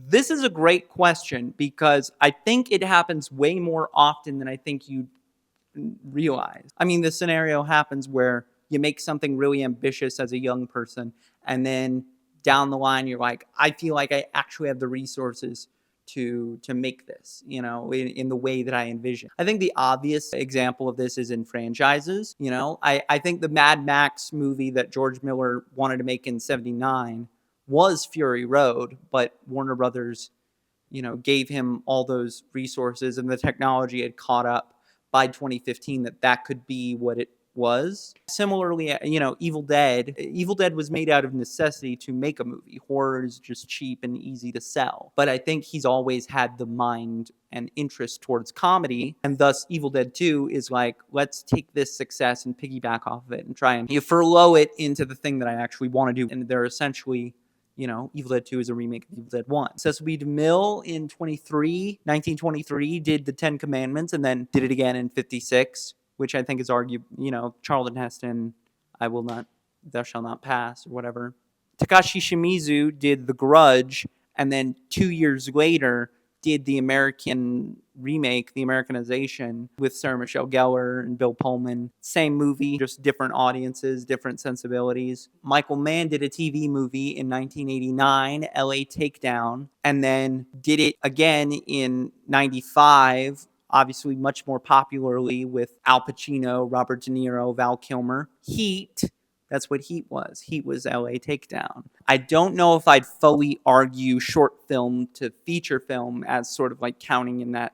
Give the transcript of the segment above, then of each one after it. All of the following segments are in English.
This is a great question because I think it happens way more often than I think you realize. I mean, the scenario happens where you make something really ambitious as a young person, and then down the line, you're like, I feel like I actually have the resources to make this, in the way that I envision. I think the obvious example of this is in franchises. I think the Mad Max movie that George Miller wanted to make in '79 was Fury Road, but Warner Brothers, gave him all those resources, and the technology had caught up by 2015 that could be what it was. Similarly, Evil Dead. Evil Dead was made out of necessity to make a movie. Horror is just cheap and easy to sell. But I think he's always had the mind and interest towards comedy, and thus Evil Dead 2 is like, let's take this success and piggyback off of it and try and furlough it into the thing that I actually want to do. And they're essentially, Evil Dead 2 is a remake of Evil Dead 1. Cecil B. DeMille in 1923 did the Ten Commandments and then did it again in 56, which I think is argued, Charlton Heston, thou shalt not pass, or whatever. Takashi Shimizu did The Grudge, and then 2 years later did the American remake, the Americanization, with Sarah Michelle Gellar and Bill Pullman. Same movie, just different audiences, different sensibilities. Michael Mann did a TV movie in 1989, LA Takedown, and then did it again in 95, obviously much more popularly with Al Pacino, Robert De Niro, Val Kilmer. Heat. That's what Heat was. Heat was LA Takedown. I don't know if I'd fully argue short film to feature film as sort of like counting in that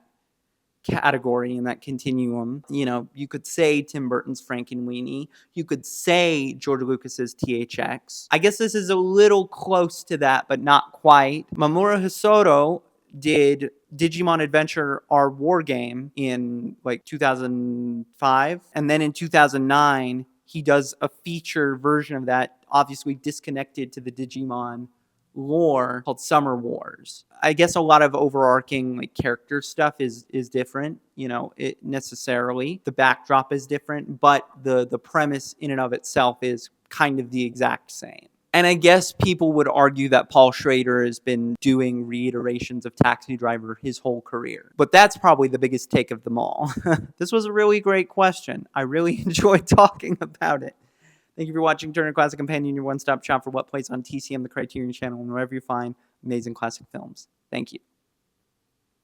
category, in that continuum. You could say Tim Burton's Frankenweenie. You could say George Lucas's THX. I guess this is a little close to that, but not quite. Mamoru Hosoda did Digimon Adventure Our War Game in like 2005. And then in 2009, he does a feature version of that, obviously disconnected to the Digimon lore, called Summer Wars. I guess a lot of overarching like character stuff is different, it necessarily. The backdrop is different, but the premise in and of itself is kind of the exact same. And I guess people would argue that Paul Schrader has been doing reiterations of Taxi Driver his whole career. But that's probably the biggest take of them all. This was a really great question. I really enjoyed talking about it. Thank you for watching Turner Classic Companion, your one-stop shop for what plays on TCM, the Criterion Channel, and wherever you find amazing classic films. Thank you.